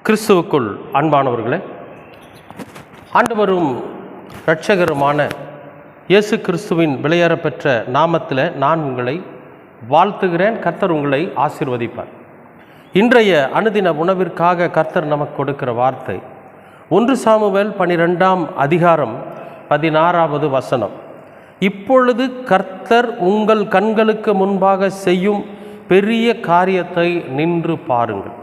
கிறிஸ்துவுக்குள் அன்பானவர்களே, ஆண்டவரும் இரட்சகருமான இயேசு கிறிஸ்துவின் விலையேறப்பெற்ற நாமத்தில் நான் உங்களை வாழ்த்துகிறேன். கர்த்தர் உங்களை ஆசீர்வதிப்பார். இன்றைய அனுதின உணவிற்காக கர்த்தர் நமக்கு கொடுக்கிற வார்த்தை 1 சாமுவேல் 12ஆம் அதிகாரம் 16வது வசனம். இப்பொழுது கர்த்தர் உங்கள் கண்களுக்கு முன்பாக செய்யும் பெரிய காரியத்தை நின்று பாருங்கள்.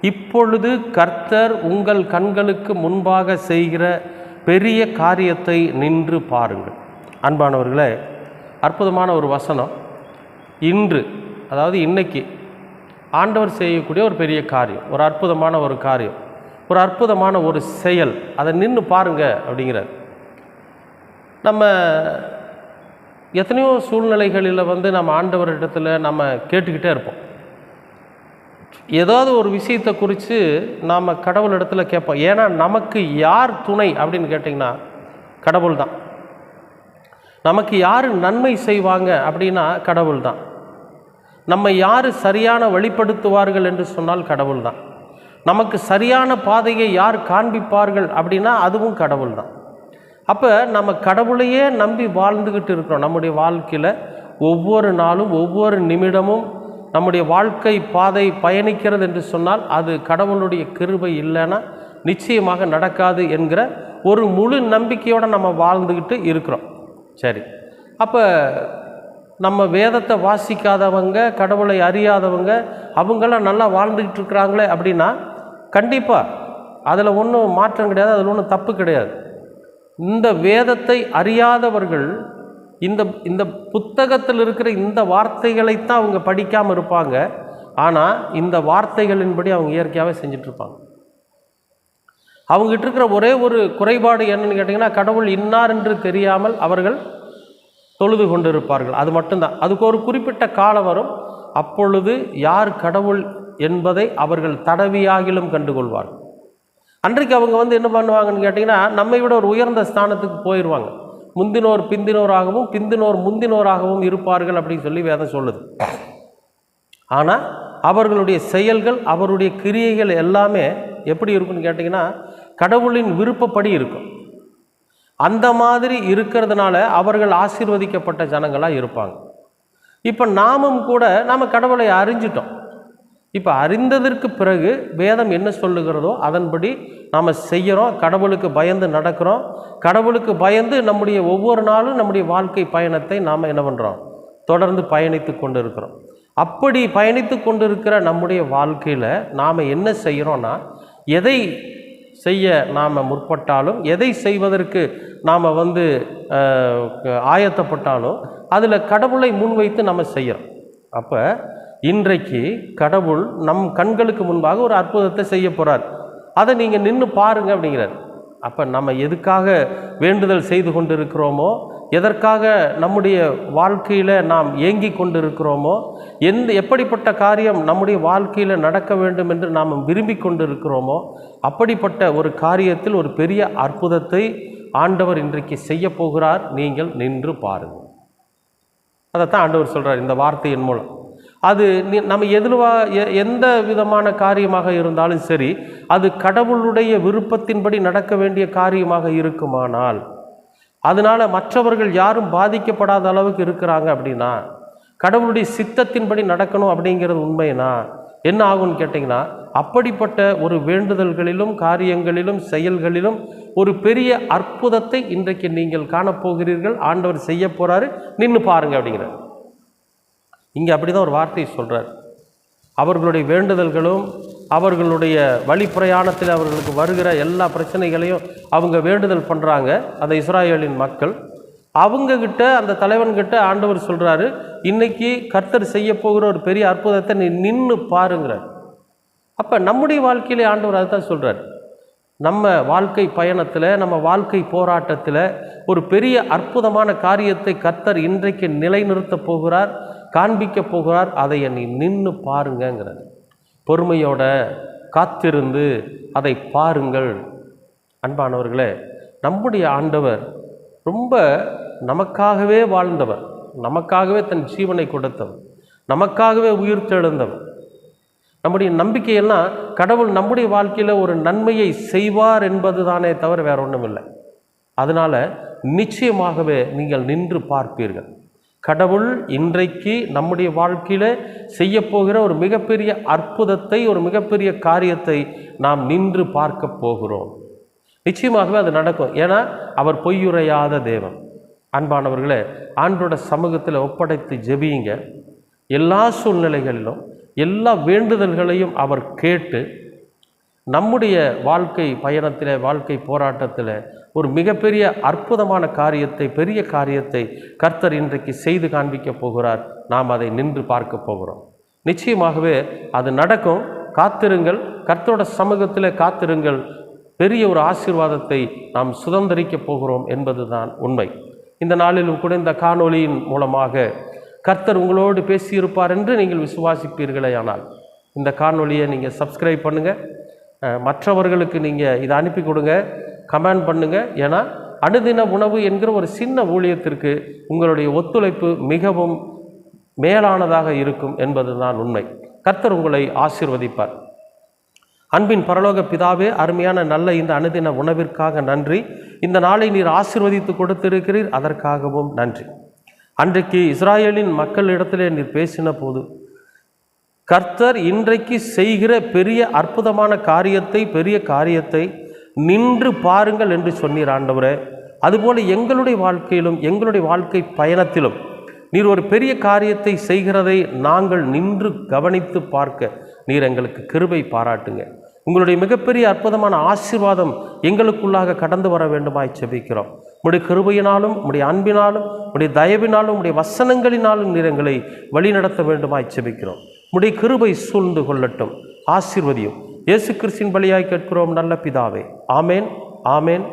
இப்பொழுது கர்த்தர் உங்கள் கண்களுக்கு முன்பாக செய்கிற பெரிய காரியத்தை நின்று பாருங்கள். அன்பானவர்களே, அற்புதமான ஒரு வசனம். இன்று, அதாவது இன்னைக்கு ஆண்டவர் செய்யக்கூடிய ஒரு பெரிய காரியம், ஒரு அற்புதமான ஒரு காரியம், ஒரு அற்புதமான ஒரு செயல், அதை நின்று பாருங்க அப்படிங்கிறார். நம்ம எத்தனையோ சூழ்நிலைகளில் நம்ம ஆண்டவரிடத்தில் நம்ம கேட்டுக்கிட்டே இருப்போம். ஏதாவது ஒரு விஷயத்தை குறித்து நாம் கடவுள் இடத்துல கேட்போம். ஏன்னா நமக்கு யார் துணை அப்படின்னு கேட்டிங்கன்னா கடவுள் தான். நமக்கு யார் நன்மை செய்வாங்க அப்படின்னா கடவுள் தான். நம்ம யார் சரியான வழிப்படுத்துவார்கள் என்று சொன்னால் கடவுள் தான். நமக்கு சரியான பாதையை யார் காண்பிப்பார்கள் அப்படின்னா அதுவும் கடவுள் தான். அப்போ நம்ம கடவுளையே நம்பி வாழ்ந்துக்கிட்டு இருக்கிறோம். நம்முடைய வாழ்க்கையில் ஒவ்வொரு நாளும் ஒவ்வொரு நிமிடமும் நம்முடைய வாழ்க்கை பாதை பயணிக்கிறது என்று சொன்னால் அது கடவுளுடைய கிருபை இல்லைன்னா நிச்சயமாக நடக்காது என்கிற ஒரு முழு நம்பிக்கையோடு நம்ம வாழ்ந்துக்கிட்டு இருக்கிறோம். சரி, அப்போ நம்ம வேதத்தை வாசிக்காதவங்க, கடவுளை அறியாதவங்க, அவங்களாம் நல்லா வாழ்ந்துக்கிட்டு இருக்கிறாங்களே அப்படின்னா கண்டிப்பாக அதில் ஒன்றும் மாற்றம் கிடையாது, அதில் ஒன்றும் தப்பு கிடையாது. இந்த வேதத்தை அறியாதவர்கள் இந்த புத்தகத்தில் இருக்கிற இந்த வார்த்தைகளைத்தான் அவங்க படிக்காமல் இருப்பாங்க. ஆனால் இந்த வார்த்தைகளின்படி அவங்க இயற்கையாகவே செஞ்சிட்ருப்பாங்க. அவங்ககிட்ட இருக்கிற ஒரே ஒரு குறைபாடு என்னன்னு கேட்டிங்கன்னா, கடவுள் இன்னார் என்று தெரியாமல் அவர்கள் தொழுது கொண்டு இருப்பார்கள். அது மட்டும்தான். அதுக்கு ஒரு குறிப்பிட்ட காலம் வரும். அப்பொழுது யார் கடவுள் என்பதை அவர்கள் தடவியாகிலும் கண்டுகொள்வார்கள். அன்றைக்கு அவங்க என்ன பண்ணுவாங்கன்னு கேட்டிங்கன்னா, நம்மை விட ஒரு உயர்ந்த ஸ்தானத்துக்கு போயிடுவாங்க. முந்தினோர் பிந்தினோராகவும் பிந்தினோர் முந்தினோராகவும் இருப்பார்கள் அப்படின்னு சொல்லி வேதம் சொல்லுது. ஆனால் அவர்களுடைய செயல்கள், அவருடைய கிரியைகள் எல்லாமே எப்படி இருக்குன்னு கேட்டிங்கன்னா கடவுளின் விருப்பப்படி இருக்கும். அந்த மாதிரி இருக்கிறதுனால அவர்கள் ஆசீர்வதிக்கப்பட்ட ஜனங்களாக இருப்பாங்க. இப்போ நாமும் கூட நாம் கடவுளை அறிஞ்சிட்டோம். இப்போ அறிந்ததற்கு பிறகு வேதம் என்ன சொல்லுகிறதோ அதன்படி நாம் செய்கிறோம். கடவுளுக்கு பயந்து நடக்கிறோம். கடவுளுக்கு பயந்து நம்முடைய ஒவ்வொரு நாளும் நம்முடைய வாழ்க்கை பயணத்தை நாம் என்ன பண்ணுறோம், தொடர்ந்து பயணித்து கொண்டு இருக்கிறோம். அப்படி பயணித்து கொண்டு இருக்கிற நம்முடைய வாழ்க்கையில் நாம் என்ன செய்கிறோன்னா, எதை செய்ய நாம் முற்பட்டாலும், எதை செய்வதற்கு நாம் ஆயத்தப்பட்டாலும் அதில் கடவுளை முன்வைத்து நம்ம செய்கிறோம். அப்போ இன்றைக்கு கடவுள் நம் கண்களுக்கு முன்பாக ஒரு அற்புதத்தை செய்ய போகிறார். அதை நீங்கள் நின்று பாருங்கள் அப்படிங்கிறார். அப்போ நம்ம எதுக்காக வேண்டுதல் செய்து கொண்டு இருக்கிறோமோ, எதற்காக நம்முடைய வாழ்க்கையில் நாம் ஏங்கி கொண்டு இருக்கிறோமோ, எப்படிப்பட்ட காரியம் நம்முடைய வாழ்க்கையில் நடக்க வேண்டும் என்று நாம் விரும்பி கொண்டு இருக்கிறோமோ, அப்படிப்பட்ட ஒரு காரியத்தில் ஒரு பெரிய அற்புதத்தை ஆண்டவர் இன்றைக்கு செய்ய போகிறார். நீங்கள் நின்று பாருங்கள். அதைத்தான் ஆண்டவர் சொல்கிறார் இந்த வார்த்தையின் மூலம். அது நம்ம எந்த விதமான காரியமாக இருந்தாலும் சரி, அது கடவுளுடைய விருப்பத்தின்படி நடக்க வேண்டிய காரியமாக இருக்குமானால், அதனால் மற்றவர்கள் யாரும் பாதிக்கப்படாத அளவுக்கு இருக்கிறாங்க அப்படின்னா, கடவுளுடைய சித்தத்தின்படி நடக்கணும் அப்படிங்கிறது உண்மைனா என்ன ஆகும்னு கேட்டிங்கன்னா, அப்படிப்பட்ட ஒரு வேண்டுதல்களிலும் காரியங்களிலும் செயல்களிலும் ஒரு பெரிய அற்புதத்தை இன்றைக்கு நீங்கள் காணப்போகிறீர்கள். ஆண்டவர் செய்ய போகிறாரு. நின்று பாருங்க அப்படிங்கிறார். இங்கே அப்படி தான் ஒரு வார்த்தையை சொல்கிறார். அவர்களுடைய வேண்டுதல்களும் அவர்களுடைய வழி பிரயாணத்தில் அவர்களுக்கு வருகிற எல்லா பிரச்சனைகளையும் அவங்க வேண்டுதல் பண்ணுறாங்க. அந்த இஸ்ராயேலின் மக்கள் அவங்கக்கிட்ட, அந்த தலைவன்கிட்ட ஆண்டவர் சொல்கிறாரு, இன்னைக்கு கர்த்தர் செய்ய போகிற ஒரு பெரிய அற்புதத்தை நீ நின்று பாருங்கிறார். அப்போ நம்முடைய வாழ்க்கையிலே ஆண்டவர் அதுதான் சொல்கிறார். நம்ம வாழ்க்கை பயணத்தில், நம்ம வாழ்க்கை போராட்டத்தில் ஒரு பெரிய அற்புதமான காரியத்தை கர்த்தர் இன்றைக்கு நிலைநிறுத்த போகிறார், காண்பிக்க போகிறார். அதை நீ நின்று பாருங்கிறார். பொறுமையோட காத்திருந்து அதை பாருங்கள். அன்பானவர்களே, நம்முடைய ஆண்டவர் ரொம்ப நமக்காகவே வாழ்ந்தவர், நமக்காகவே தன் ஜீவனை கொடுத்தவர், நமக்காகவே உயிர் தெழுந்தவர். நம்முடைய நம்பிக்கையெல்லாம் கடவுள் நம்முடைய வாழ்க்கையில் ஒரு நன்மையை செய்வார் என்பது தானே தவிர வேற ஒன்றும் இல்லை. அதனால் நிச்சயமாகவே நீங்கள் நின்று பார்ப்பீர்கள். கடவுள் இன்றைக்கு நம்முடைய வாழ்க்கையில் செய்யப்போகிற ஒரு மிகப்பெரிய அற்புதத்தை, ஒரு மிகப்பெரிய காரியத்தை நாம் நின்று பார்க்க போகிறோம். நிச்சயமாகவே அது நடக்கும். ஏன்னா அவர் பொய்யுரையாத தேவன். அன்பானவர்களே, ஆண்டோட சமூகத்தில் ஒப்படைத்து ஜெபியுங்க. எல்லா சூழ்நிலைகளிலும் எல்லா வேண்டுதல்களையும் அவர் கேட்டு நம்முடைய வாழ்க்கை பயணத்தில், வாழ்க்கை போராட்டத்தில் ஒரு மிகப்பெரிய அற்புதமான காரியத்தை, பெரிய காரியத்தை கர்த்தர் இன்றைக்கு செய்து காண்பிக்க போகிறார். நாம் அதை நின்று பார்க்க போகிறோம். நிச்சயமாகவே அது நடக்கும். காத்திருங்கள், கர்த்தரோட சமூகத்தில் காத்திருங்கள். பெரிய ஒரு ஆசீர்வாதத்தை நாம் சுதந்திரிக்க போகிறோம் என்பதுதான் உண்மை. இந்த நாளிலும் கூட இந்த காணொளியின் மூலமாக கர்த்தர் உங்களோடு பேசியிருப்பார் என்று நீங்கள் விசுவாசிப்பீர்களே. ஆனால் இந்த காணொளியை நீங்கள் சப்ஸ்கிரைப் பண்ணுங்கள், மற்றவர்களுக்கு நீங்கள் இதை அனுப்பி கொடுங்க, கமெண்ட் பண்ணுங்கள். ஏன்னா அனுதின உணவு என்கிற ஒரு சின்ன ஊழியத்திற்கு உங்களுடைய ஒத்துழைப்பு மிகவும் மேலானதாக இருக்கும் என்பதுதான் உண்மை. கர்த்தர் உங்களை ஆசீர்வதிப்பார். அன்பின் பரலோக பிதாவே, அருமையான நல்ல இந்த அனுதின உணவிற்காக நன்றி. இந்த நாளை நீர் ஆசீர்வதித்து கொடுத்திருக்கிறீர், அதற்காகவும் நன்றி. அன்றைக்கு இஸ்ராயேலின் மக்களிடத்திலே நீர் பேசின போது கர்த்தர் இன்றைக்கு செய்கிற பெரிய அற்புதமான காரியத்தை, பெரிய காரியத்தை நின்று பாருங்கள் என்று சொன்னீர் ஆண்டவரே. அதுபோல் எங்களுடைய வாழ்க்கையிலும், எங்களுடைய வாழ்க்கை பயணத்திலும் நீர் ஒரு பெரிய காரியத்தை செய்கிறதை நாங்கள் நின்று கவனித்து பார்க்க நீர் எங்களுக்கு கிருபை பாராட்டுங்க. உங்களுடைய மிகப்பெரிய அற்புதமான ஆசீர்வாதம் எங்களுக்குள்ளாக கடந்து வர வேண்டுமாய் செபிக்கிறோம். உடைய கிருபையினாலும், உடைய அன்பினாலும், உடைய தயவினாலும், உடைய வசனங்களினாலும் நீர் எங்களை வழிநடத்த வேண்டுமாய் செபிக்கிறோம். உடைய கிருபை சூழ்ந்து கொள்ளட்டும். ஆசீர்வதியும். இயேசு கிறிஸ்துவின் வழியாய் கேட்கிறோம் நல்ல பிதாவே. ஆமேன், ஆமேன்.